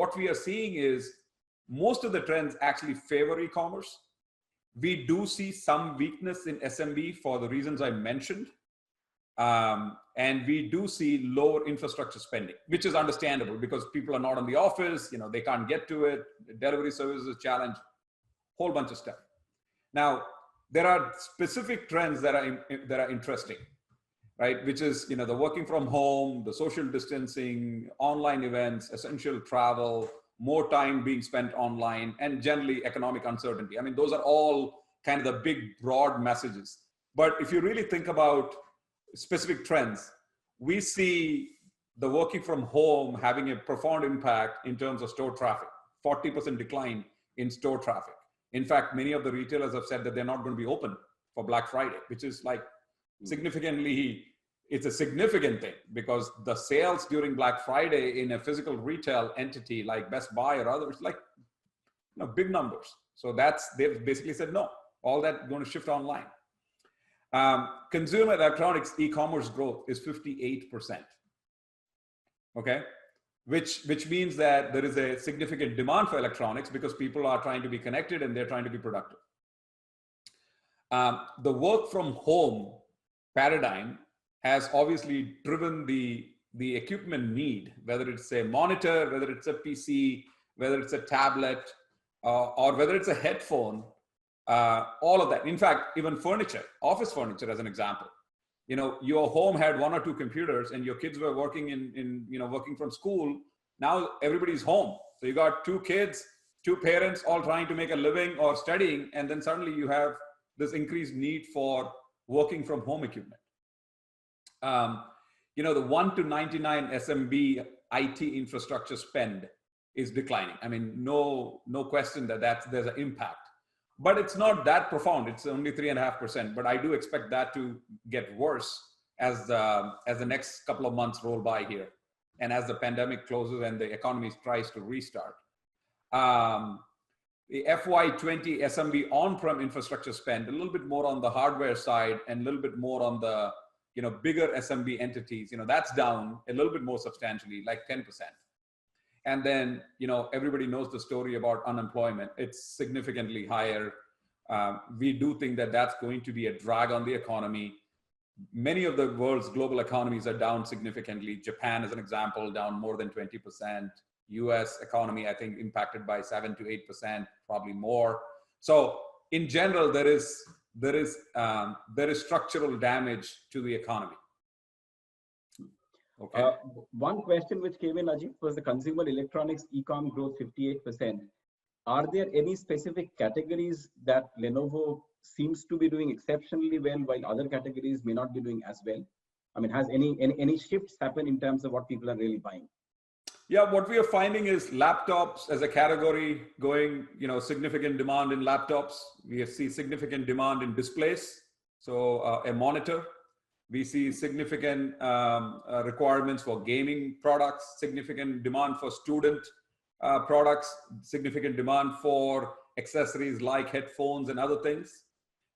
what we are seeing is most of the trends actually favor e-commerce. We do see some weakness in SMB for the reasons I mentioned. And we do see lower infrastructure spending, which is understandable because people are not in the office, they can't get to it. The delivery service is a challenge, whole bunch of stuff. Now, there are specific trends that are interesting, right? Which is, the working from home, the social distancing, online events, essential travel, more time being spent online, and generally economic uncertainty. I mean, those are all kind of the big, broad messages. But if you really think about specific trends, we see the working from home having a profound impact in terms of store traffic, 40% decline in store traffic. In fact, many of the retailers have said that they're not going to be open for Black Friday, which is like significantly, it's a significant thing because the sales during Black Friday in a physical retail entity like Best Buy or others, like big numbers. So they've basically said, no, all that going to shift online. Consumer electronics e-commerce growth is 58%. Okay, which means that there is a significant demand for electronics because people are trying to be connected and they're trying to be productive. The work from home paradigm has obviously driven the equipment need, whether it's a monitor, whether it's a PC, whether it's a tablet, or whether it's a headphone. All of that. In fact, even furniture, office furniture as an example. Your home had 1 or 2 computers and your kids were working working from school. Now everybody's home. So you got 2 kids, 2 parents all trying to make a living or studying. And then suddenly you have this increased need for working from home equipment. The 1 to 99 SMB IT infrastructure spend is declining. I mean, no question that there's an impact. But it's not that profound. It's only 3.5%. But I do expect that to get worse as the next couple of months roll by here, and as the pandemic closes and the economy tries to restart. The FY20 SMB on-prem infrastructure spend a little bit more on the hardware side and a little bit more on the bigger SMB entities. That's down a little bit more substantially, like 10%. And then, everybody knows the story about unemployment. It's significantly higher. We do think that that's going to be a drag on the economy. Many of the world's global economies are down significantly. Japan, as an example, down more than 20%. US economy, I think, impacted by 7 to 8%, probably more. So in general, there is structural damage to the economy. Okay. One question which came in, Ajit, was the consumer electronics e-com growth 58%. Are there any specific categories that Lenovo seems to be doing exceptionally well while other categories may not be doing as well? I mean, has any shifts happened in terms of what people are really buying? Yeah, what we are finding is laptops as a category going, significant demand in laptops. We see significant demand in displays. So a monitor. We see significant requirements for gaming products, significant demand for student products, significant demand for accessories like headphones and other things.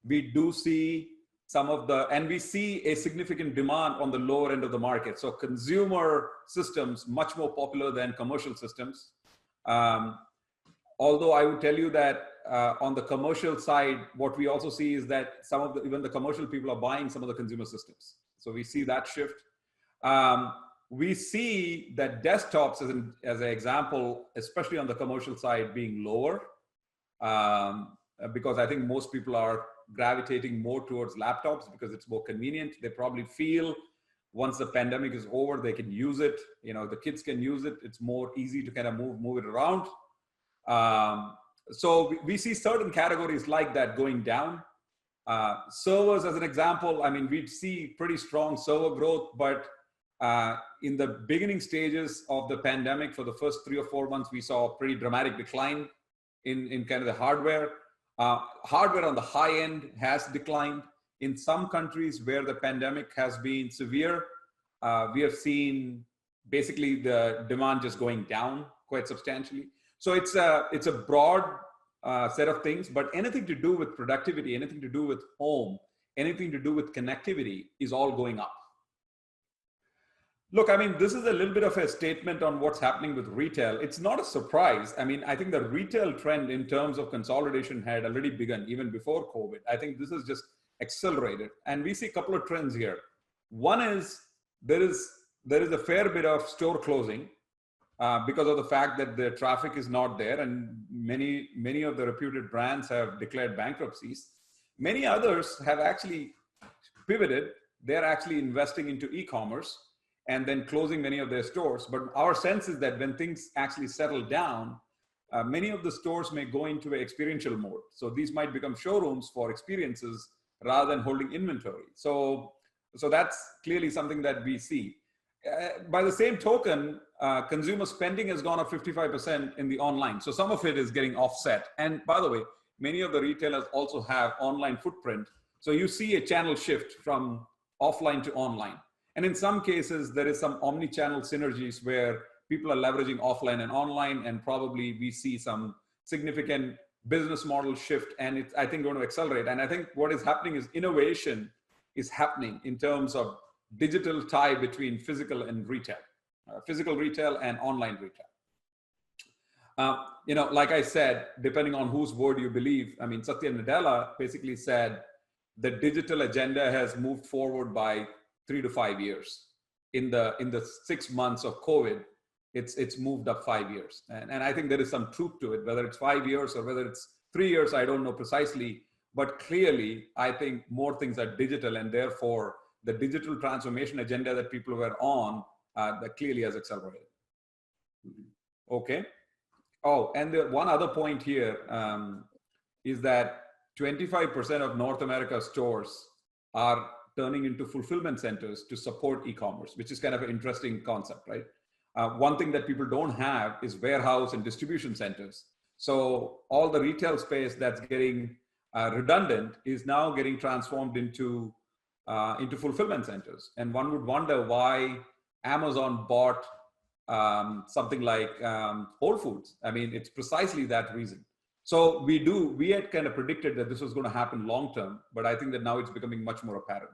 We do see and we see a significant demand on the lower end of the market. So consumer systems, much more popular than commercial systems. Although I would tell you that on the commercial side, what we also see is that even the commercial people are buying some of the consumer systems. So we see that shift. We see that desktops, as an example, especially on the commercial side, being lower because I think most people are gravitating more towards laptops because it's more convenient. They probably feel once the pandemic is over, they can use it. The kids can use it. It's more easy to kind of move it around. So we see certain categories like that going down. Servers, as an example, I mean, we see pretty strong server growth, but in the beginning stages of the pandemic, for the first 3 or 4 months, we saw a pretty dramatic decline in kind of the hardware. Hardware on the high end has declined. In some countries where the pandemic has been severe, we have seen basically the demand just going down quite substantially. So it's a broad set of things, but anything to do with productivity, anything to do with home, anything to do with connectivity is all going up. Look, I mean, this is a little bit of a statement on what's happening with retail. It's not a surprise. I mean, I think the retail trend in terms of consolidation had already begun even before COVID. I think this is just accelerated. And we see a couple of trends here. One is there is a fair bit of store closing because of the fact that the traffic is not there, and many of the reputed brands have declared bankruptcies. Many others have actually pivoted. They're actually investing into e-commerce and then closing many of their stores. But our sense is that when things actually settle down, many of the stores may go into an experiential mode. So these might become showrooms for experiences rather than holding inventory. So that's clearly something that we see. By the same token, consumer spending has gone up 55% in the online. So some of it is getting offset. And by the way, many of the retailers also have online footprint. So you see a channel shift from offline to online. And in some cases, there is some omni-channel synergies where people are leveraging offline and online, and probably we see some significant business model shift, and it's, I think, going to accelerate. And I think what is happening is innovation is happening in terms of digital tie between physical and retail, physical retail and online retail. You know, like I said, depending on whose word you believe, I mean, Satya Nadella basically said the digital agenda has moved forward by 3 to 5 years. In the 6 months of COVID, it's moved up 5 years. And I think there is some truth to it, whether it's 5 years or whether it's 3 years, I don't know precisely, but clearly I think more things are digital, and therefore the digital transformation agenda that people were on, that clearly has accelerated. Okay. Oh, and the one other point here is that 25% of North America stores are turning into fulfillment centers to support e-commerce, which is kind of an interesting concept, right? One thing that people don't have is warehouse and distribution centers. So all the retail space that's getting redundant is now getting transformed into fulfillment centers. And one would wonder why Amazon bought something like Whole Foods. I mean, it's precisely that reason. So we had kind of predicted that this was going to happen long term, but I think that now it's becoming much more apparent.